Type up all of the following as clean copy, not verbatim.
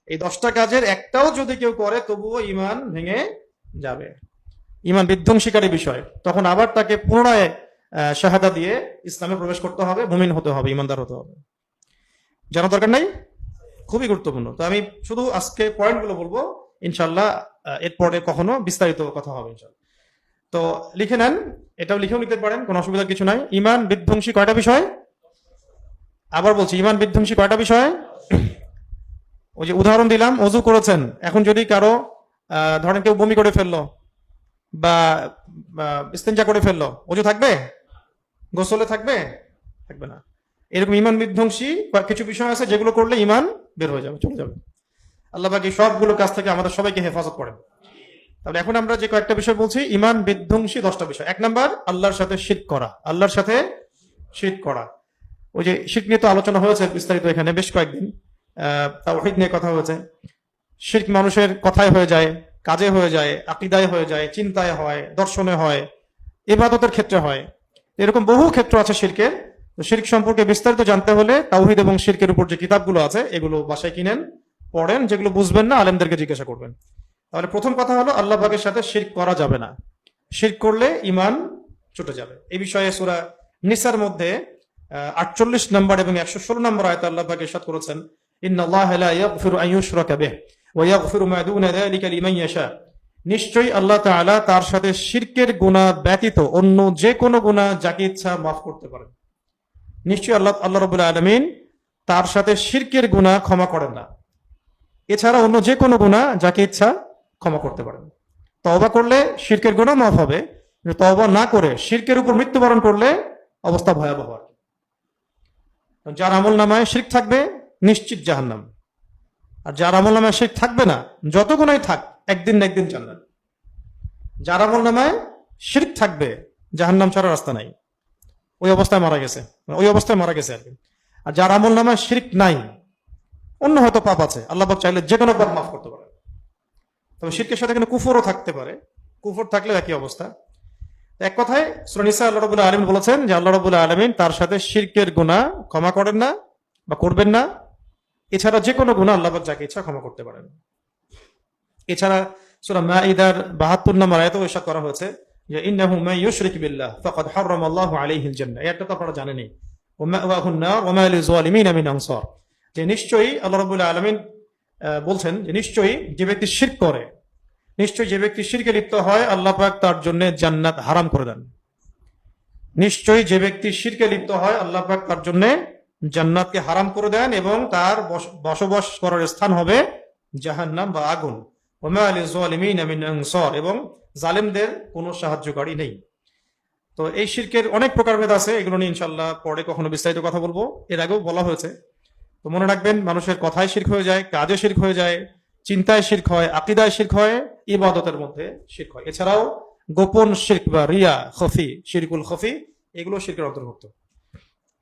এই 10টা কাজের একটাও যদি কেউ করে তবুও ঈমান ভেঙে যাবে, ঈমান বিধ্বংসীকারী বিষয়। তখন আবার তাকে পুনরায় শাহাদা দিয়ে ইসলামে প্রবেশ করতে হবে, মুমিন হতে হবে, ঈমানদার হতে হবে। জানা দরকার নাই, খুবই গুরুত্বপূর্ণ। তো আমি শুধু আজকে পয়েন্টগুলো বলবো, ইনশাল্লাহ এরপরে কখনো বিস্তারিত কথা হবে ইনশাল্লাহ। তো লিখে নেন, এটাও লিখেও নিতে পারেন, কোনো অসুবিধার কিছু নাই। ঈমান বিধ্বংসী কয়টা বিষয়? আবার বলছি, ঈমান বিধ্বংসী কয়টা বিষয়? ওই যে উদাহরণ দিলাম, অজু করেছেন, এখন যদি কারো ধরেন কেউ বমি করে ফেললো বা ইস্তেঞ্জা করে ফেললো, অজু থাকবে? গোসলে থাকবে? থাকবে না। এরকম ঈমান বিধ্বংসী কিছু বিষয় আছে যেগুলো করলে ঈমান বের হয়ে যাবে, চলে যাবে। আল্লাহ পাক এই সবগুলো কাজ থেকে আমাদের সবাইকে হেফাজত করেন। তাহলে এখন আমরা যে কয়েকটা বিষয় বলছি, ঈমান বিধ্বংসী 10টা বিষয়। 1 নাম্বার, আল্লাহর সাথে শিরক করা। আল্লাহর সাথে শিরক করা, ওই যে শিরক নিয়ে তো আলোচনা হয়েছে বিস্তারিত এখানে বেশ কয়েকদিন, তাওহীদ নিয়ে কথা হয়েছে। শিরক মানুষের কথায় হয়ে যায়, কাজে হয়ে যায়, আকীদায় হয়ে যায়, চিন্তায় হয়, দর্শনে হয়, ইবাদতের ক্ষেত্রে হয়। এরকম বহু ক্ষেত্র আছে শিরকের। শিরক সম্পর্কে বিস্তারিত জানতে হলে তাওহীদ এবং শিরকের উপর যে কিতাবগুলো আছে এগুলো বাসায় কিনেন, পড়েন। যেগুলো বুঝবেন না আলেমদেরকে জিজ্ঞাসা করবেন। তাহলে প্রথম কথা হলো, আল্লাহ পাকের সাথে শিরক করা যাবে না। শিরক করলে ঈমান ছুটে যাবে। এই বিষয়ে সূরা নিসার মধ্যে 48 নম্বর এবং 116 নম্বর আয়াতে আল্লাহ পাক ইরশাদ করেছেন, ইন্নাল্লাহা লা ইয়াগফিরু আন ইউশরাকা বিহি ওয়া ইয়াগফিরু মা দুনা যালিকা লিমান ইয়াশা। নিশ্চয়ই আল্লাহ তাআলা তার সাথে শিরকের গুনাহ ব্যতীত অন্য যে কোনো গুনাহ যাকে ইচ্ছা মাফ করতে পারেন। নিশ্চয়ই আল্লাহ রাব্বুল আলামিন তার সাথে শিরকের গুনাহ ক্ষমা করেন না, এছাড়া অন্য যে কোনো গুনাহ যাকে ইচ্ছা ক্ষমা করতে পারেন। তওবা করলে শিরকের গুনাহ মাফ হবে, তওবা না করে শিরকের উপর মৃত্যুবরণ করলে অবস্থা ভয়াবহ। যার আমলনামায় শিরক থাকবে নিশ্চিত জাহান্নাম, আর যার আমলনামায় শিরক থাকবে না, যত গুনাহই থাক, একদিন না একদিন জান্নাত। যার আমলনামায় শিরক থাকবে, জাহান্নাম ছাড়া রাস্তা নাই, ওই অবস্থায় মারা গেছে, আর কি। আর যার আমলনামায় শিরক নাই, অন্য হয়তো পাপ আছে, আল্লাহ পাক চাইলে যে কোনো পাপ মাফ করতে পারে। তবে শিরকের সাথে কিন্তু কুফরও থাকতে পারে, কুফর থাকলে একই অবস্থা। এক কথায় সূরা নিসা আল্লাহ রাব্বুল আলামিন বলেছেন যে আল্লাহ রাব্বুল আলামিন তার সাথে শিরকের গুনাহ ক্ষমা করেন না বা করবেন না, এছাড়া যে কোনো গুনাহ আল্লাহ পাক যাকে ইচ্ছা ক্ষমা করতে পারেন। এছাড়া সূরা মাঈদার 72 নম্বর আয়াতেও ইরশাদ করা হয়েছে যে ইন্নাহু মান ইউশরিক বিল্লাহ ফাকাদ হারামাল্লাহু আলাইহিল জান্নাহ। এটা তো আপনারা জানেনই, ওয়া মাওয়াহুন নার ওয়া মা লিযালিমিনা মিন আনসার। যে নিশ্চয়ই আল্লাহ রাব্বুল আলামিন বলছেন যে নিশ্চয়ই যে ব্যক্তি শিরক করে, নিশ্চয়ই যে ব্যক্তি শিরকে লিপ্ত হয়, আল্লাহ পাক তার জন্য জান্নাত হারাম করে দেন। নিশ্চয়ই যে ব্যক্তি শিরকে লিপ্ত হয়, আল্লাহ পাক তার জন্য জান্নাতকে হারাম করে দেন এবং তার বসবাস করার স্থান হবে জাহান্নাম বা আগুন। ওয়া মা লিযালিমিনা মিন আনসার, এবং জালেমদের কোনো সাহায্যকারী নেই। তো এই শিরকের অনেক প্রকারভেদ আছে, এগুলো নিয়ে ইনশাআল্লাহ পরে কখনো বিস্তারিত কথা বলবো। এর আগেও বলা হয়েছে। তো মনে রাখবেন, মানুষের কথায় শিরক হয়ে যায়, কাজে শিরক হয়ে যায়, চিন্তায় শিরক হয়, আকীদায় শিরক হয়, ইবাদতের মধ্যে শিরক হয়। এছাড়াও গোপন শিরক বা রিয়া, খফি, শিরকুল খফি, এগুলো শিরকের অন্তর্ভুক্ত।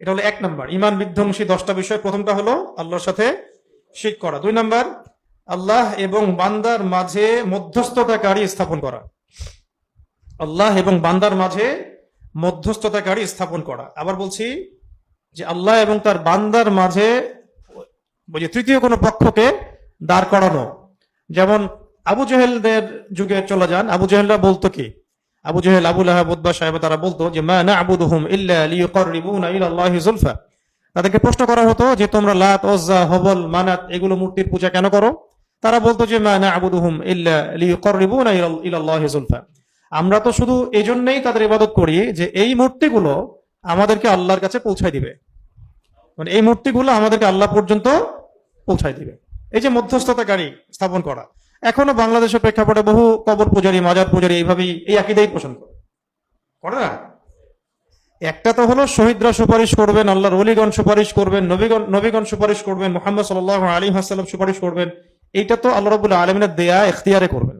এটা হলো 1 নাম্বার, ঈমান বিধ্বংসী 10টা বিষয়। প্রথমটা হলো আল্লাহর সাথে শিরক করা। 2 নাম্বার, আল্লাহ এবং বান্দার মাঝে মধ্যস্থতাকারী স্থাপন করা। আল্লাহ এবং বান্দার মাঝে মধ্যস্থতাকারী স্থাপন করা। আবার বলছি যে আল্লাহ এবং তার বান্দার মাঝে তৃতীয় কোনো পক্ষকে দাঁড় করানো। যেমন আবু জেহেলদের যুগে চলে যান, আবু জেহেলরা বলতো কি, আবু জেহেল, আবু লাহাব, উতবা সাহেব, তারা বলতো যে মা না'বুদুহুম ইল্লা লিয়ুকাররিবুনা ইলাল্লাহি যুলফা। তাদেরকে প্রশ্ন করা হতো যে তোমরা লাত, উজ্জা, হবল, মানাত এগুলো মূর্তির পূজা কেন করো? তারা বলতো যে মা না'বুদুহুম ইল্লা লিয়ুকাররিবুনা ইলাল্লাহি যুলফা। আমরা তো শুধু এই জন্যই তাদের ইবাদত করি যে এই মূর্তিগুলো আমাদেরকে আল্লাহর কাছে পৌঁছায় দিবে, মানে এই মূর্তিগুলো আমাদেরকে আল্লাহ পর্যন্ত পৌঁছায় দিবে। এই যে মধ্যস্থতাকারী স্থাপন করা, এখনো বাংলাদেশের প্রেক্ষাপটে বহু কবর পূজারী, মাজার পূজারী এইভাবেই এই আকীদাই পোষণ করে না। একটা তো হলো শহীদরা সুপারিশ করবেন, আল্লাহর ওলিগণ সুপারিশ করবেন, নবীগণ সুপারিশ করবেন, মুহাম্মদ সাল্লাল্লাহু আলাইহি ওয়াসাল্লাম সুপারিশ করবেন। এইটা তো আল্লাহ রাব্বুল আলামিনের দেয়া ইখতিয়ারে করবেন।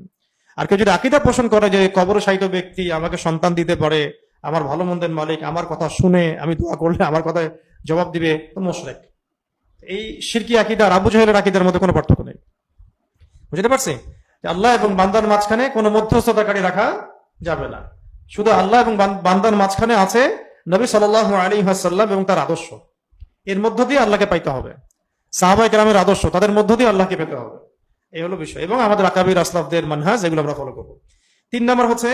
আর কেউ যদি আকীদা পোষণ করে যে কবর শায়িত ব্যক্তি আমাকে সন্তান দিতে পারে, আমার ভালো মন্দের মালিক, আমার কথা শুনে আমি দোয়া করলে আমার কথায় জবাব দিবে, তো মুশরিক। এই শিরকি আকীদা আর আবু জেহেলের আকীদার মধ্যে কোনো পার্থক্য নেই। বুঝতে পারছি? আল্লাহ এবং বান্দার মাঝখানে কোনো মধ্যস্থতাকারী রাখা যাবে না। শুধু আল্লাহ এবং বান্দার মাঝখানে আছে নবী সাল্লাল্লাহু আলাইহি ওয়াসাল্লাম এবং তার আদর্শ। এর মধ্য দিয়ে আল্লাহকে পাইতে হবে। সাহাবায়ে কেরামের আদর্শ, তাদের মধ্য দিয়ে আল্লাহকে পেতে হবে, এই হলো বিষয়। এবং আমাদের আকাবির আসলাফদের মানহাজ, এগুলো আমরা ফলো করবো। তিন নম্বর হচ্ছে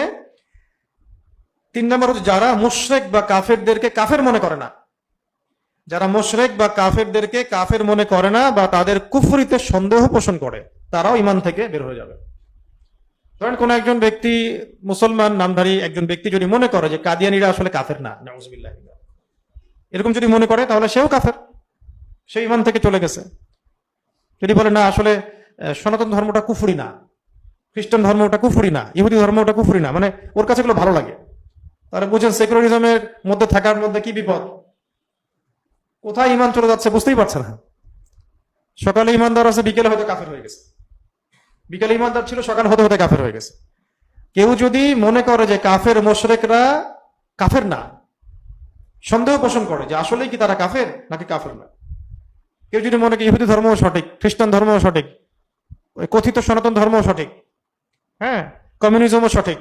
যারা মুশরিক বা কাফেরদেরকে কাফের মনে করে না, যারা মুশরিক বা কাফেরদেরকে কাফের মনে করে না বা তাদের কুফরিতে সন্দেহ পোষণ করে, তারাও ইমান থেকে বের হয়ে যাবে। ধরেন কোন একজন ব্যক্তি, মুসলমান নামধারী একজন ব্যক্তি যদি মনে করে যে কাদিয়ানীরা আসলে কাফের না, নাউযুবিল্লাহ, এরকম যদি মনে করে তাহলে সেও কাফের, সে ইমান থেকে চলে গেছে। যদি বলে না আসলে সনাতন ধর্মটা কুফরি না, খ্রিস্টান ধর্ম ওটা কুফরি না, ইহুদি ধর্ম ওটা কুফরি না, মানে ওর কাছে এগুলো ভালো লাগে, তারা বুঝেন সেকুলারিজমের মধ্যে থাকার মধ্যে কি বিপদ, কোথায় ইমান চলে যাচ্ছে বুঝতেই পারছে না। সকালে ইমানদার আছে, বিকেলে হয়তো কাফের হয়ে গেছে, বিকেলে ইমানদার ছিল, সকাল হতে হতে কাফের হয়ে গেছে। কেউ যদি মনে করে যে কাফের মুশরিকরা কাফের না, সন্দেহ পোষণ করে যে আসলেই কি তারা কাফের নাকি কাফের না। কেউ যদি মনে করে ইহুদি ধর্মও সঠিক, খ্রিস্টান ধর্মও সঠিক, ওই কথিত সনাতন ধর্মও সঠিক, হ্যাঁ, কমিউনিজমও সঠিক,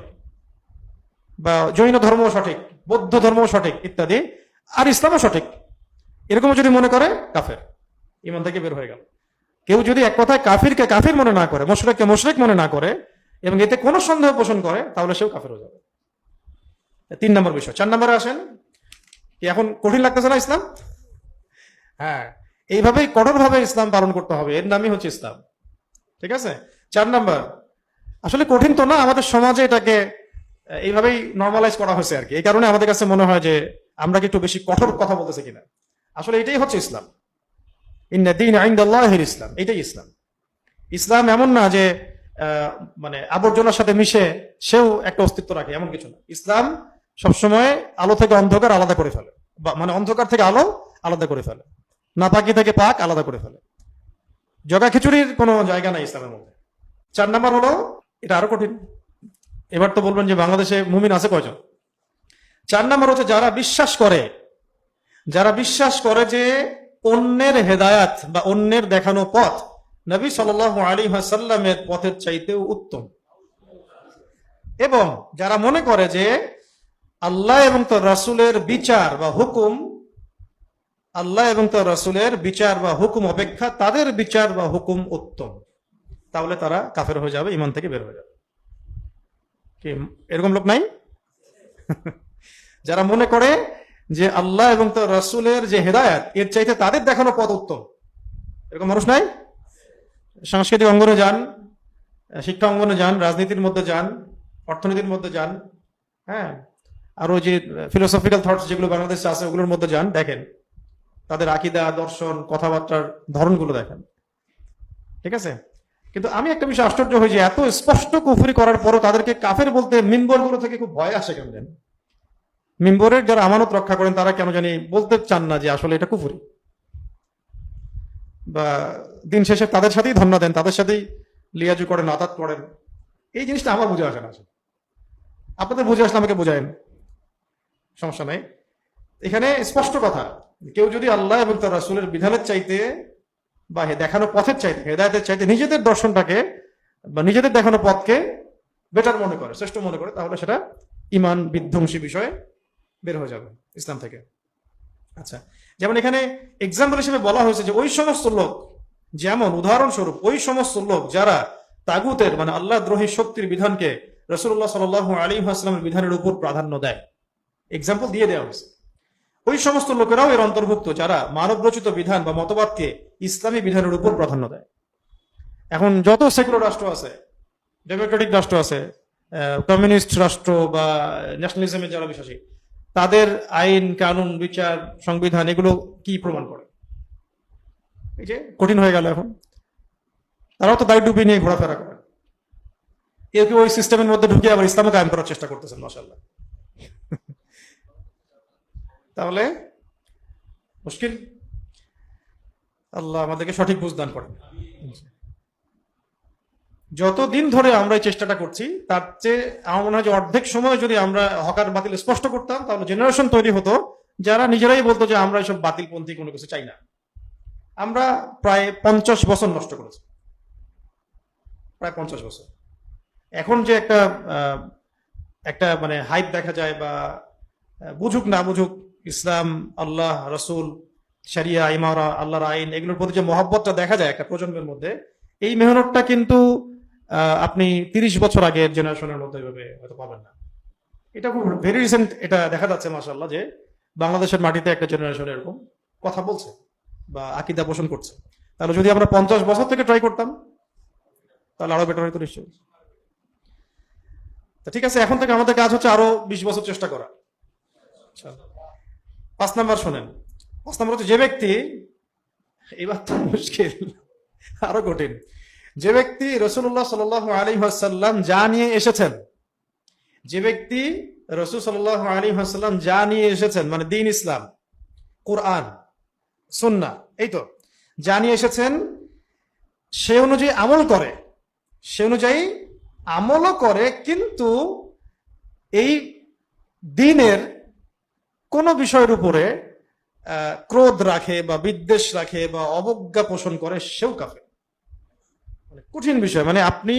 বা জৈন ধর্মও সঠিক, বৌদ্ধ ধর্মও সঠিক ইত্যাদি, আর ইসলামও সঠিক, এরকম যদি মনে করে কাফের, ইমান থেকে বের হয়ে গেল। কেউ যদি এক কথায় কাফিরকে কাফির মনে না করে, মুশরিককে মুশরিক মনে না করে এবং এতে কোনো সন্দেহ পোষণ করে, তাহলে সেও কাফের হয়ে যাবে। 3 নম্বর বিষয়। 4 নম্বরে আসেন, কি এখন কঠিন লাগতেছে না ইসলাম? হ্যাঁ, এইভাবেই কঠোরভাবে ইসলাম পালন করতে হবে, এর নামই হচ্ছে ইসলাম। ঠিক আছে। 4 নম্বর, আসলে কঠিন তো না, আমাদের সমাজে এটাকে এইভাবেই নর্মালাইজ করা হয়েছে আর কি, এই কারণে আমাদের কাছে মনে হয় যে আমরা কি একটু বেশি কঠোর কথা বলতেছি কিনা। আসলে এটাই হচ্ছে ইসলাম, ইন্না দীন ইনদাল্লাহিল ইসলাম, এটাই ইসলাম। ইসলাম এমন না যে মানে আবর্জনার সাথে মিশে সেও একটা অস্তিত্ব রাখে, এমন কিছু না। ইসলাম সবসময় আলো থেকে অন্ধকার আলাদা করে ফেলে, মানে অন্ধকার থেকে আলো আলাদা করে ফেলে, নাপাকি থেকে পাক আলাদা করে ফেলে। জগা খিচুড়ির কোনো জায়গা নাই ইসলামের মধ্যে। 4 নম্বর হলো, এটা আরো কঠিন, এবার তো বলবেন যে বাংলাদেশে মুমিন আছে কয়জন। 4 নম্বর হচ্ছে যারা বিশ্বাস করে যে অন্যের হেদায়াত বা অন্যের দেখানো পথ নবী সাল্লাল্লাহু আলাইহি ওয়াসাল্লামের পথের চাইতেও উত্তম, এবং যারা মনে করে যে আল্লাহ এবং তার রাসূলের বিচার বা হুকুম, আল্লাহ এবং তার রাসূলের বিচার বা হুকুম অপেক্ষা তাদের বিচার বা হুকুম উত্তম, তাহলে তারা কাফের হয়ে যাবে, ইমান থেকে বের হয়ে যাবে। কি এরকম লোক নাই? যারা মনে করে যে আল্লাহ এবং তার রাসূলের যে হেদায়েত, এর চাইতে তাদের দেখানো পথ উত্তম, এরকম মানুষ নাই? সাংস্কৃতিক অঙ্গনে যান, শিক্ষা অঙ্গনে যান, রাজনীতির মধ্যে যান, অর্থনীতির মধ্যে যান, হ্যাঁ, আরো যে ফিলোসফিক্যাল থটস যেগুলো বাংলাদেশে আছে ওগুলোর মধ্যে যান, দেখেন তাদের আকীদা, দর্শন, কথাবার্তার ধরনগুলো দেখেন। ঠিক আছে। কিন্তু আমি একটা বিষয় আশ্চর্য হই যে এত স্পষ্ট কুফরি করার পরও তাদেরকে কাফের বলতে মিম্বরগুলো থেকে খুব ভয় আসে কেন জানি। মিম্বরের যারা আমানত রক্ষা করেন তারা কেন জানি বলতে চান না যে আসলে এটা কুফরি, বা দিন শেষে তাদের সাথেই ধন্যা দেন, তাদের সাথেই লিয়াজু করেন, আতাত করেন। এই জিনিসটা আমার বুঝে আসে না। আপনাদের বুঝে আসলে আমাকে বুঝায়েন, সমস্যা নাই। এখানে স্পষ্ট কথা, কেউ যদি আল্লাহ এবং তার রাসূলের বিধানের চাইতে বা দেখানো পথের চাইতে, হেদায়েতের চাইতে নিজেদের দর্শনটাকে বা নিজেদের দেখানো পথকে বেটার মনে করে, শ্রেষ্ঠ মনে করে, তাহলে সেটা ইমান বিধ্বংসী বিষয়ে বের হয়ে যাবে ইসলাম থেকে। আচ্ছা, যেমন এখানে এক্সাম্পল হিসেবে বলা হয়েছে যে ওই সমস্ত লোক, যেমন উদাহরণস্বরূপ ওই সমস্ত লোক যারা তাগুতের মানে আল্লাহ দ্রোহী শক্তির বিধানকে রাসূলুল্লাহ সাল্লাল্লাহু আলাইহি ওয়াসাল্লামের বিধানের উপর প্রাধান্য দেয়, এক্সাম্পল দিয়ে দেওয়া হয়েছে। ওই সমস্ত লোকেরাও এর অন্তর্ভুক্ত যারা মানব রচিত বিধান বা মতবাদকে ইসলামী বিধানের উপর প্রাধান্য দেয়। এখন যত সেকুলার রাষ্ট্র আছে, ডেমোক্রেটিক রাষ্ট্র আছে, কমিউনিস্ট রাষ্ট্র বা ন্যাশনালিজমে যারা বিশ্বাসী, তাদের আইন কানুন, বিচার, সংবিধান এগুলো কি প্রমাণ করে? এই যে কঠিন হয়ে গেল এখন, তারাও তো দাড়ি টুপি নিয়ে ঘোরাফেরা করে, কেউ কেউ ওই সিস্টেমের মধ্যে ঢুকে আবার ইসলামও কায়েম করার চেষ্টা করতেছেন, মাশাআল্লাহ। তাহলে মুশকিল, আল্লাহ আমাদেরকে সঠিক বুঝ দান করেন। যতদিন ধরে আমরা এই চেষ্টাটা করছি তার চেয়ে আমার মনে হয় যে অর্ধেক সময় যদি আমরা হকার বাতিল স্পষ্ট করতাম, তাহলে জেনারেশন তৈরি হতো যারা নিজেরাই বলতো যে আমরা এসব বাতিলপন্থী কোনো কিছু চাই না। আমরা প্রায় 50 বছর নষ্ট করেছি, প্রায় 50 বছর। এখন যে একটা মানে হাইপ দেখা যায়, বা বুঝুক না বুঝুক ইসলাম, আল্লাহ, রাসূল শরিয়া, ইমারা, আল্লাহর আইন, এগুলোর প্রতি যে মহব্বতটা দেখা যায় একটা প্রজন্মের মধ্যে, এই মেহনতটা কিন্তু আপনি 30 বছর আগের জেনারেশনের মধ্যে এভাবে হয়তো পাবেন না। এটা খুব ভেরি রিসেন্ট এটা দেখা যাচ্ছে মাশাআল্লাহ, যে বাংলাদেশের মাটিতে একটা জেনারেশন এরকম কথা বলছে বা আকীদা পোষণ করছে। তাহলে যদি আমরা 50 বছর থেকে ট্রাই করতাম তাহলে আরো বেটার হয়তো নিশ্চয়ই। তো ঠিক আছে, এখন থেকে আমাদের কাজ হচ্ছে আরো 20 বছর চেষ্টা করা। আচ্ছা, 5 নাম্বার শোনেন। 5 নাম্বার হচ্ছে, যে ব্যক্তি, এবার তো মুশকিল, আরো কঠিন, যে ব্যক্তি রাসূলুল্লাহ সাল্লাল্লাহু আলাইহি ওয়াসাল্লাম যা নিয়ে এসেছেন, যে ব্যক্তি রাসূল সাল্লাল্লাহু আলাইহি ওয়াসাল্লাম যা নিয়ে এসেছেন, মানে দ্বীন ইসলাম, কুরআন, সুন্নাহ, এই তো যা নিয়ে এসেছেন, সে অনুযায়ী আমল করে, সে অনুযায়ী আমলও করে, কিন্তু এই দ্বীনের কোন বিষয়ের উপরে ক্রোধ রাখে বা বিদ্বেষ রাখে বা অবজ্ঞা পোষণ করে, সেও কাফের। মানে কঠিন বিষয়, মানে আপনি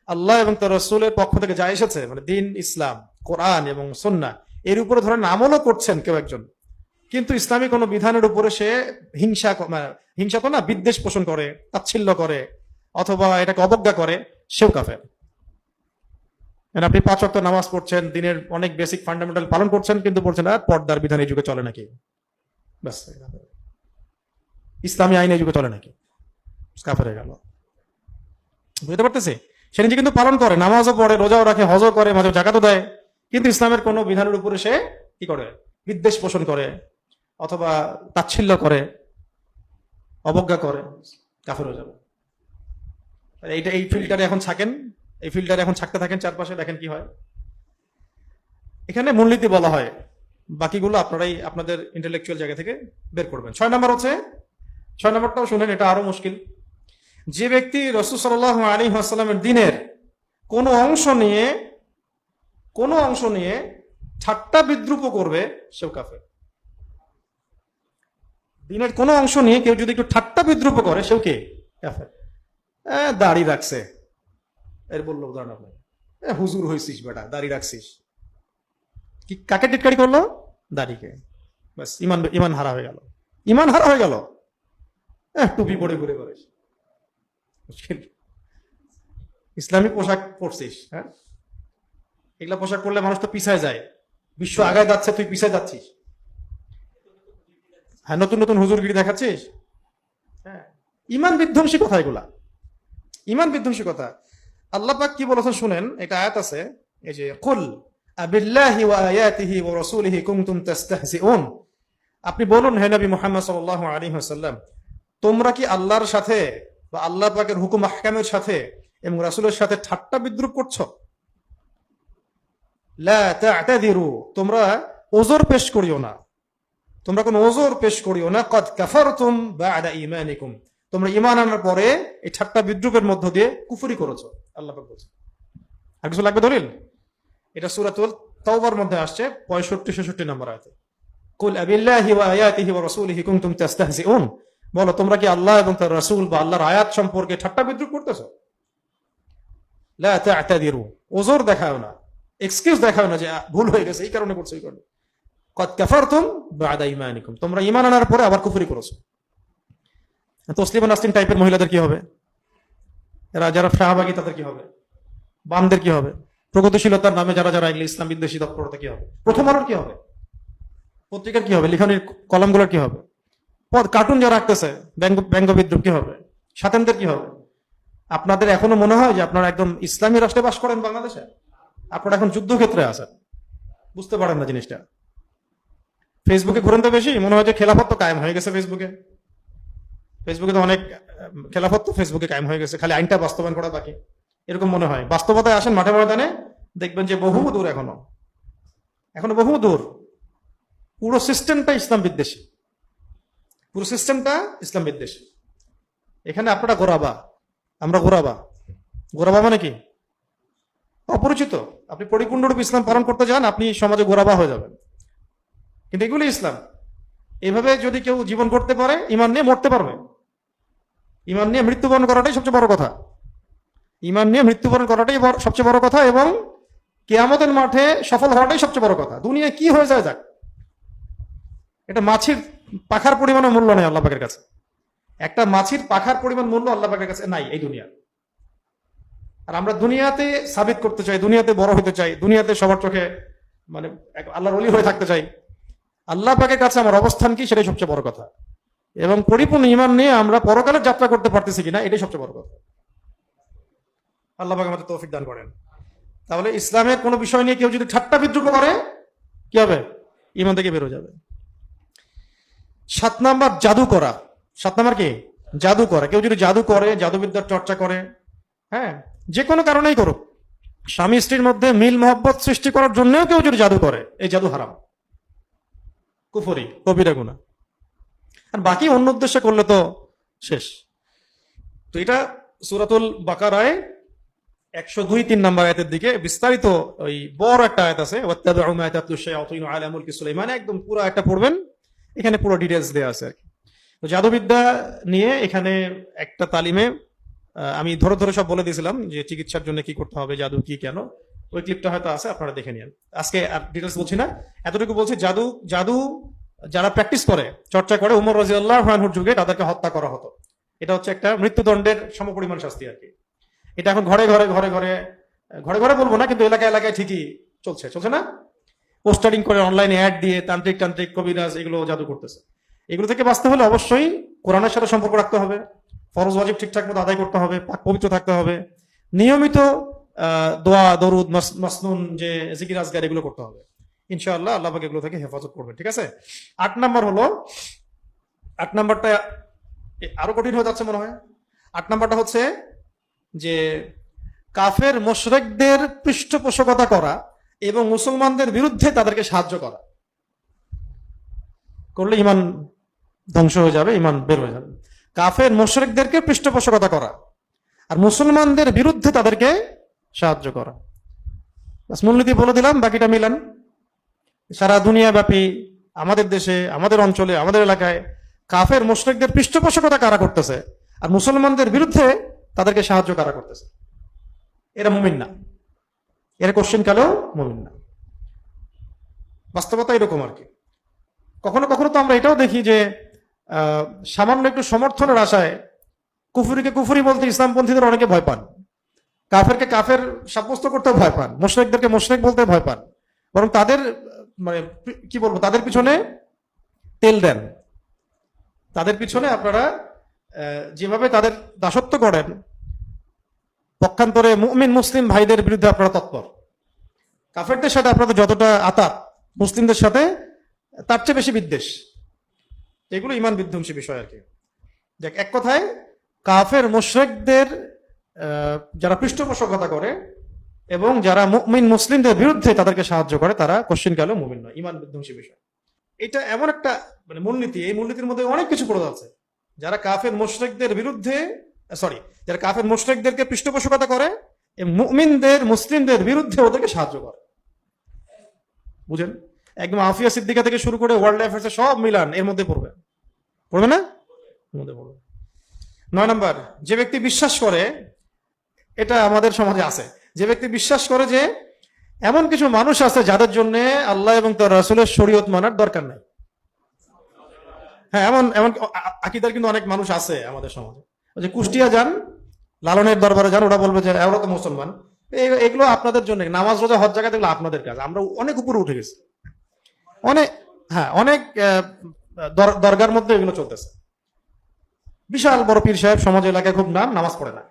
আল্লাহ এবং তার রাসূলের পক্ষ থেকে যা এসেছে, মানে দ্বীন ইসলাম, কোরআন এবং সুন্নাহ, এর উপরে ধরেন আমলও করছেন কেউ একজন, কিন্তু ইসলামী কোনো বিধানের উপরে সে হিংসা তো না, বিদ্বেষ পোষণ করে, তাচ্ছিল্য করে, অথবা এটাকে অবজ্ঞা করে, সেও কাফের। মানে আপনি 5 ওয়াক্ত নামাজ পড়ছেন, দিনের অনেক বেসিক ফান্ডামেন্টাল পালন করছেন, কিন্তু বলছেন আর পর্দার বিধান এই যুগে চলে নাকি, ব্যাস, ইসলামী আইন এই যুগে চলে নাকি, কাফের হয়ে গেল। বুঝতে পারতেছি? সে নিজে কিন্তু পালন করে, নামাজও পড়ে, রোজাও রাখে, হজও করে, মাঝে জাকাতও দেয়, কিন্তু ইসলামের কোনো বিধানের উপরে সে কি করে, বিদ্বেষ পোষণ করে অথবা তাচ্ছিল্য করে, অবজ্ঞা করে, কাফের হয়ে যাবে। এইটা এই ফিল্টারে এখন থাকেন, এই ফিল্টারে এখন থাকতে থাকেন চারপাশে, দেখেন কি হয়। এখানে মূলনীতি বলা হয়, বাকিগুলো আপনারাই আপনাদের ইন্টেলেকচুয়াল জায়গা থেকে বের করবেন। 6 নম্বর হচ্ছে, 6 নম্বরটাও শুনেন, এটা আরো মুশকিল। যে ব্যক্তি রাসূল সাল্লাল্লাহু আলাইহি ওয়াসাল্লামের দ্বীনের কোনো অংশ নিয়ে ঠাট্টা বিদ্রূপ করবে, সেও কাফের। দ্বীনের কোনো অংশ নিয়ে কেউ যদি একটু ঠাট্টা বিদ্রূপ করে, সেও কে, কাফের। দাড়ি রাখছে, এর বললো উদাহরণ আপনি, হুজুর হয়েছিস বেটা, দাড়ি রাখছিস, কি কাকে টিটকারি করলো, দাড়িকে, ব্যাস ইমান হারা হয়ে গেল, ইমান হারা হয়ে গেল। টুপি পরে ঘুরে করিস, ইসলামী পোশাক পরছিস, হ্যাঁ, এগুলা পোশাক পরলে মানুষ তো পিছায় যায়, বিশ্ব আগায় যাচ্ছে, তুই পিছায় যাচ্ছিস। হ্যাঁ, নতুন নতুন হুজুরগিরি দেখাচ্ছিস। হ্যাঁ, ইমান বিধ্বংসী কথা এগুলা, ইমান বিধ্বংসী কথা। আল্লাহ পাক কি বলেছেন শুনেন, এটা আয়াত আছে, এই যে কুল আবিল্লাহি ওয়া আয়াতিহি ওয়া রাসূলিহি কুনতুম তাস্তাহজিউন, আপনি বলুন হে নবী মুহাম্মদ সাল্লাল্লাহু আলাইহি ওয়াসাল্লাম, তোমরা কি আল্লাহর সাথে বা আল্লাহ পাকের হুকুম আহকামের সাথে এবং রাসূলের সাথে ঠাট্টা বিদ্রূপ করছো? লা তা'তাযিরু, তোমরা ওযর পেশ করিও না, তোমরা কোনো ওযর পেশ করিও না, ক্বাদ কাফারতুম বা'দা ঈমানিকুম, তোমরা ঈমান আনার পরে এই ঠাট্টা বিদ্রূপের মধ্য দিয়ে কুফরি করেছো, আল্লাহ পাক বলছেন। আর কিছু লাগবে দলিল? এটা সূরাতুল তাওবার মধ্যে আসছে 65-66 নম্বর আয়াতে। কুল আবিল্লাহি ওয়া আয়াতিহি ওয়া রাসূলিহি কুনতুম তাস্তাহজিউন, বলো তোমরা কি আল্লাহ এবং তার রাসূল বা আল্লাহর আয়াত সম্পর্কে ঠাট্টা বিদ্রূপ করতেছো? লা তা'তাদিরু, ওযর দেখাও না, এক্সকিউজ দেখাও না যে ভুল হয়ে গেছে, এই কারণে করছো, এই কারণে। ক্বাদ কাফারতুম বা'দা ঈমানিকুম, তোমরা ঈমান আনার পরে আবার কুফরি করেছো। তসলিমা নাসরিন টাইপের মহিলাদের কি হবে? এরা যারা শাহবাগী, তাদের কি হবে? বামদের কি হবে? প্রগতিশীলতার নামে যারা যারা এগুলো ইসলাম বিদ্বেষী তৎপরতা কি হবে? প্রথম আলোর কি হবে? পত্রিকার কি হবে? লিখনের কলামগুলোর কি হবে? কার্টুন যারা রাখতেছে, ব্যঙ্গ বিদ্রুপ কি হবে? সাতেনদের কি হবে? আপনাদের এখনো মনে হয় যে আপনারা একদম ইসলামী রাষ্ট্রে বাস করেন বাংলাদেশে? আপনারা এখন যুদ্ধক্ষেত্রে আছেন, বুঝতে পারেন না জিনিসটা। ফেসবুকে ঘুরেন তো বেশি, মনে হয় যে খেলাফত তো কায়েম হয়ে গেছে ফেসবুকে। ফেসবুকে তো অনেক খেলাফত তো ফেসবুকে কায়েম হয়ে গেছে, খালি আইনটা বাস্তবায়ন করা বাকি, এরকম মনে হয়। বাস্তবতায় আসেন মাঠে ময়দানে, দেখবেন যে বহু দূর, এখনো বহু দূর। পুরো সিস্টেমটা ইসলাম বিদ্বেষী, পুরো সিস্টেমটা ইসলাম বিদ্বেষী। এখানে আপনারা গোরাবা, আমরা গোরাবা। গোরাবা মানে কি? অপরিচিত। আপনি পরিপূর্ণরূপে ইসলাম পালন করতে যান, আপনি সমাজে গোরাবা হয়ে যাবেন। কিন্তু এগুলি ইসলাম। এভাবে যদি কেউ জীবন করতে পারে, ঈমান নিয়ে মরতে পারবে। ঈমান নিয়ে মৃত্যুবরণ করাটাই সবচেয়ে বড় কথা। ঈমান নিয়ে মৃত্যুবরণ করাটাই সবচেয়ে বড় কথা, এবং কিয়ামতের মাঠে সফল হওয়াটাই সবচেয়ে বড় কথা। দুনিয়া কি হয়ে যায় যাক, এটা পাখার পরিমাণও মূল্য নেই আল্লাহ পাকের কাছে। একটা মাছির পাখার পরিমাণ মূল্য আল্লাহ পাকের কাছে নাই এই দুনিয়া। আর আমরা দুনিয়াতে সাবিত করতে চাই, দুনিয়াতে বড় হতে চাই, দুনিয়াতে সবার চোখে মানে আল্লাহর ওলি হয়ে থাকতে চাই। আল্লাহ পাকের কাছে আমার অবস্থান কি, সেটাই সবচেয়ে বড় কথা। এবং পরিপূর্ণ ঈমান নিয়ে আমরা পরকালের যাত্রা করতে পারতেছি কিনা, এটাই সবচেয়ে বড় কথা। আল্লাহ পাক আমাদের তৌফিক দান করেন। তাহলে ইসলামের কোনো বিষয় নিয়ে কেউ যদি ঠাট্টা বিদ্রুপ করে, কি হবে? ঈমান থেকে বেরো যাবে। 7 নাম্বার জাদু করা। 7 নাম্বার কি? জাদু করা। কেউ যদি জাদু করে, জাদুবিদ্যার চর্চা করে, হ্যাঁ, যে কোনো কারণেই করুক, স্বামী স্ত্রীর মধ্যে মিল মহব্বত সৃষ্টি করার জন্যও কেউ যদি জাদু করে, এই জাদু হারাম, কুফরি, কবিরা গুনাহ। আর বাকি অন্য উদ্দেশ্যে করলে তো শেষ। তো এটা সূরাতুল বাকারায় 102-3 নাম্বার আয়াতের দিকে বিস্তারিত ওই বড় একটা আয়াত আছে, ওয়াত্তাবিউ মা তাতলু শায়াতিনু আলা মুলকি সুলাইমান, একদম পুরো একটা পড়বেন, এখানে পুরো ডিটেইলস দেওয়া আছে আর কি। তো জাদুবিদ্যা নিয়ে এখানে একটা তালিমে আমি ধরে ধরে সব বলে দিয়েছিলাম যে চিকিৎসার জন্য কি করতে হবে, জাদু কি, কেন। ওই ক্লিপটা হয়তো আছে, আপনারা দেখে নিন। আজকে আর ডিটেইলস বলছি না, এতটুকু বলছি, জাদু জাদু যারা প্র্যাকটিস করে, চর্চা করে, উমর রাদিয়াল্লাহু আনহুর যুগে তাদেরকে হত্যা করা হতো। এটা হচ্ছে একটা মৃত্যুদণ্ডের সমপরিমাণ শাস্তি আর কি। এটা এখন ঘরে ঘরে ঘরে ঘরে ঘরে ঘরে বলবো না, কিন্তু এলাকায় এলাকায় ঠিকই চলছে, চলছে না? পোস্টারিং করে, অনলাইনে অ্যাড দিয়ে তান্ত্রিক তান্ত্রিক কবিরাজ এগুলো জাদু করতেছে। এগুলো থেকে বাঁচতে হলে অবশ্যই কোরআনের সাথে সম্পর্ক রাখতে হবে, ফরজ ওয়াজিব ঠিকঠাক মতো আদায় করতে হবে, পাক পবিত্র থাকতে হবে, নিয়মিত দোয়া দরুদ মাসনুন যে জিকির আজকার এগুলো করতে হবে। ইনশাআল্লাহ আল্লাহ পাক এগুলো থেকে হেফাজত করবেন। ঠিক আছে? 8 নাম্বার হলো, 8 নাম্বারটা আরো কঠিন হয়ে যাচ্ছে মনে হয়। 8 নাম্বারটা হচ্ছে যে কাফের মুশরিকদের পৃষ্ঠপোষকতা করা এবং মুসলমানদের বিরুদ্ধে তাদেরকে সাহায্য করা। করলে ঈমান ধ্বংস হয়ে যাবে, ঈমান বের হয়ে যাবে। কাফের মুশরিকদেরকে পৃষ্ঠপোষকতা করা আর মুসলমানদের বিরুদ্ধে তাদেরকে সাহায্য করা। মূলনীতি বলে দিলাম, বাকিটা মিলান। সারা দুনিয়া ব্যাপী আমাদের দেশে, আমাদের অঞ্চলে, আমাদের এলাকায় কাফের মুশরিকদের পৃষ্ঠপোষকতা কারা করতেছে আর মুসলমানদের বিরুদ্ধে তাদেরকে সাহায্য কারা করতেছে, এরা মুমিন না, এরা কোশ্চেন কালেও মুমিন না। বাস্তবতা এরকম আর কি। কখনো কখনো তো আমরা এটাও দেখি যে সামান্য একটু সমর্থনের আশায় কুফরিকে কুফরি বলতে ইসলামপন্থীদের অনেকে ভয় পান, কাফেরকে কাফের সাব্যস্ত করতে ভয় পান, মুশরিকদেরকে মুশরিক বলতে ভয় পান, বরং তাদের মানে কি বলবো, তাদের পিছনে তেল দেন। তাদের পিছনে আপনারা যেভাবে তাদের দাসত্ব করেন, পক্ষান্তরে মুমিন মুসলিম ভাইদের বিরুদ্ধে আপনারা তৎপর। কাফেরদের সাথে আপনাদের যতটা আতাত, মুসলিমদের সাথে তার চেয়ে বেশি বিদ্বেষ। এগুলো ঈমান বিধ্বংসী বিষয় আর কি। দেখ, এক কথায় কাফের মুশরিকদের যারা পৃষ্ঠপোষকতা করে এবং যারা মুমিন মুসলিমদের বিরুদ্ধে তাদেরকে সাহায্য করে, তারা কোশ্চিন কালেও মুমিন নয়, ঈমান বিধ্বংসী বিষয়। এটা এমন একটা মানে মূলনীতি, এই মূলনীতির মধ্যে অনেক কিছু পড়ে যাচ্ছে। যারা কাফের মুশরিকদের বিরুদ্ধে যারা কাফের মুশরিকদেরকে পৃষ্ঠপোষকতা করে এবং মুমিনদের মুসলিমদের বিরুদ্ধে ওদেরকে সাহায্য করে, বুঝেন? একদম আফিয়া সিদ্দিকা থেকে শুরু করে ওয়ার্ল্ড অ্যাফেয়ার্স সব মিলান এর মধ্যে পড়বে, পড়বে না? এর মধ্যে পড়বে। 9 নাম্বার, যে ব্যক্তি বিশ্বাস করে, এটা আমাদের সমাজে আছে, যে ব্যক্তি বিশ্বাস করে যে এমন কিছু মানুষ আছে যাদের জন্য আল্লাহ এবং তার রাসূলের শরীয়ত মানার দরকার নাই। হ্যাঁ, এমন এমন আকীদার কিন্তু অনেক মানুষ আছে আমাদের সমাজে। ওই যে কুষ্টিয়া যান, লালনের দরবারে যান, ওরা বলবে যে ওরা তো মুসলমান, এগুলো আপনাদের জন্য, নামাজ রোজা হজ জাকাত এগুলো আপনাদের কাজ, আমরা অনেক উপরে উঠে গেছি। অনেক, হ্যাঁ, অনেক দরগার মধ্যে এগুলো চলতেছে। বিশাল বড় পীর সাহেব, সমাজ এলাকায় খুব নাম, নামাজ পড়ে না,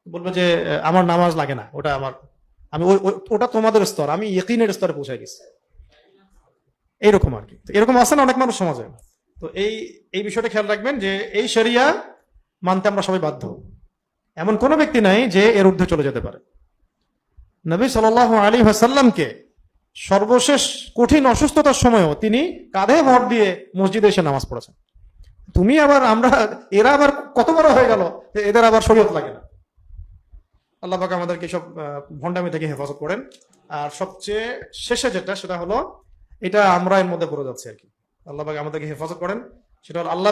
বলবে যে আমার নামাজ লাগে না, ওটা আমার, আমি ওটা তোমাদের স্তর, আমি ইয়াকিনের স্তরে পৌঁছে গেছি, এইরকম আর কি। এরকম আছে না অনেক মানুষ সমাজে। তো এই বিষয়টা খেয়াল রাখবেন যে এই শরিয়া মানতে আমরা সবাই বাধ্য। এমন কোন ব্যক্তি নাই যে এর ঊর্ধ্বে চলে যেতে পারে। নবী সাল্লাল্লাহু আলাইহি ওয়াসাল্লামকে সর্বশেষ কঠিন অসুস্থতার সময়ও তিনি কাঁধে ভর দিয়ে মসজিদে এসে নামাজ পড়েছেন। তুমি আবার, এরা আবার কত বড় হয়ে গেল এদের আবার শরীয়ত লাগে না। আল্লাহ পাক আমাদেরকে সব ভণ্ডামি থেকে হেফাজত করেন। আর সবচেয়ে শেষে যেটা, সেটা হলো এটা আমরা এর মধ্যে পড়ে যাচ্ছি আর কি। আল্লাহ পাক আমাদেরকে হেফাজত করেন। সেটা হলো আল্লাহ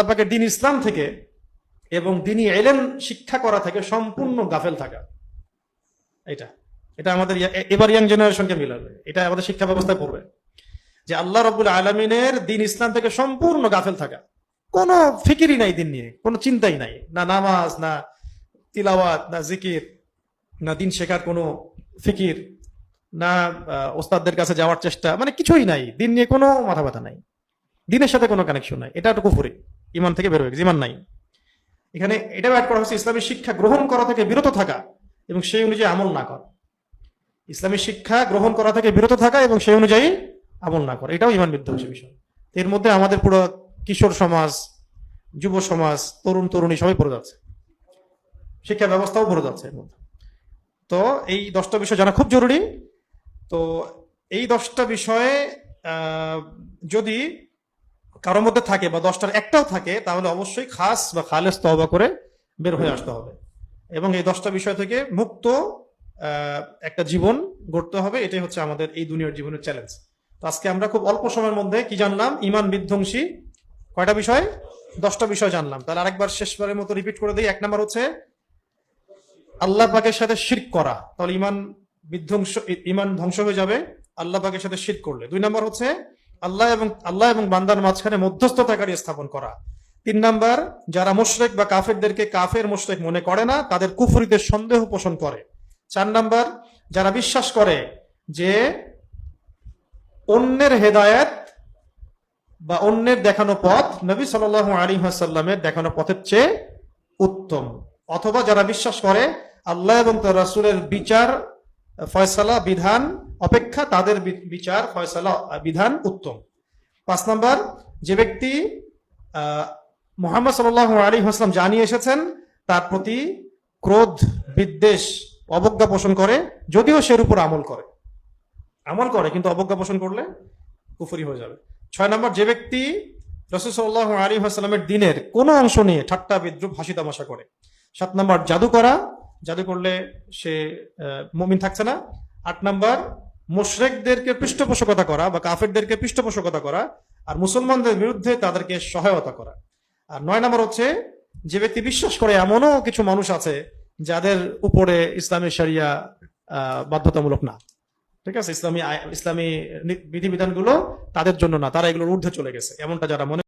পাকের দিন ইসলাম থেকে এবং দিনী ইলম শিক্ষা করা থেকে সম্পূর্ণ গাফেল থাকা। এটা আমাদের এবার ইয়াং জেনারেশনকে মিলাবে, এটা আমাদের শিক্ষা ব্যবস্থায় পড়বে। যে আল্লাহ রাব্বুল আলামিনের দিন ইসলাম থেকে সম্পূর্ণ গাফেল থাকা, কোনো ফিকিরই নাই দিন নিয়ে, কোনো চিন্তাই নাই, না নামাজ, না তিলাওয়াত, না জিকির, না দিন শেখার কোনো ফিকির, না ওস্তাদদের কাছে যাওয়ার চেষ্টা, মানে কিছুই নাই, দিন নিয়ে কোনো মাথা ব্যথা নাই, দিনের সাথে কোনো কানেকশন নাই, এটা একটা কুফরি, ইমান থেকে বের হয়ে গেছে, ইমান নাই। এখানে এটাও অ্যাড করা হচ্ছে ইসলামী শিক্ষা গ্রহণ করা থেকে বিরত থাকা এবং সেই অনুযায়ী আমল না করা। ইসলামী শিক্ষা গ্রহণ করা থেকে বিরত থাকা এবং সেই অনুযায়ী আমল না করা, এটাও ইমান বিধ্বংসী বিষয়। এর মধ্যে আমাদের পুরো কিশোর সমাজ, যুব সমাজ, তরুণ তরুণী সবাই পড়ে যাচ্ছে, শিক্ষা ব্যবস্থাও পড়ে যাচ্ছে এর মধ্যে। তো এই 10টা বিষয় জানা খুব জরুরি। তো এই 10টা বিষয়ে যদি কারোর মধ্যে থাকে বা 10টার একটাও থাকে, তাহলে অবশ্যই খাস বা খালেস তওবা করে বের হয়ে আসতে হবে এবং এই 10টা বিষয় থেকে মুক্ত একটা জীবন গড়তে হবে। এটাই হচ্ছে আমাদের এই দুনিয়ার জীবনের চ্যালেঞ্জ। তো আজকে আমরা খুব অল্প সময়ের মধ্যে কি জানলাম? ইমান বিধ্বংসী কয়টা বিষয়? 10টা বিষয় জানলাম। তাহলে আরেকবার শেষবারের মতো রিপিট করে দিই। 1 নাম্বার হচ্ছে আল্লাহ পাকের সাথে শিরক করা, তাহলে ইমান ধ্বংস হয়ে যাবে আল্লাহ পাকের সাথে শিরক করলে। 2 নাম্বার হচ্ছে আল্লাহ এবং বান্দার মাঝখানে মধ্যস্থতাকারী স্থাপন করা। 3 নাম্বার, যারা মুশরিক বা কাফেরদেরকে কাফের মুশরিক মনে করে না, তাদের কুফরিতে সন্দেহ পোষণ করে। 4 নাম্বার, যারা বিশ্বাস করে যে অন্যের হেদায়েত বা অন্যের দেখানো পথ নবী সাল্লাল্লাহু আলাইহি ওয়াসাল্লামের দেখানো পথের চেয়ে উত্তম, অথবা যারা বিশ্বাস করে আল্লাহ এবং তার রাসূলের বিচার ফয়সালা বিধান অপেক্ষা তাদের বিচার ফয়সালা বিধান উত্তম। 5 নাম্বার, যে ব্যক্তি মুহাম্মদ সাল্লাল্লাহু আলাইহি ওয়াসাল্লাম জানিয়ে এসেছেন তার প্রতি ক্রোধ, বিদ্বেষ, অবজ্ঞা পোষণ করে, যদিও সের উপর আমল করে কিন্তু অবজ্ঞা পোষণ করলে কুফরি হয়ে যাবে। 6 নাম্বার, যে ব্যক্তি রাসূল সাল্লাল্লাহু আলাইহি ওয়াসাল্লামের দ্বীনের কোনো অংশ নিয়ে ঠাট্টা বিদ্রুপ হাসি তামাশা করে। 7 নাম্বার, জাদু করলে সে মুমিন থাকছে না। 8 নাম্বার, মুশরিকদেরকে পৃষ্ঠপোষকতা করা বা কাফেরদেরকে পৃষ্ঠপোষকতা করা আর মুসলমানদের বিরুদ্ধে তাদেরকে সহায়তা করা। আর 9 নাম্বার হচ্ছে যে ব্যক্তি বিশ্বাস করে এমনও কিছু মানুষ আছে যাদের উপরে ইসলামী শরিয়া বাধ্যতামূলক না, ঠিক আছে, ইসলামী বিধিবিধানগুলো তাদের জন্য না, তারা এগুলোর ঊর্ধ্বে চলে গেছে, এমনটা যারা মনে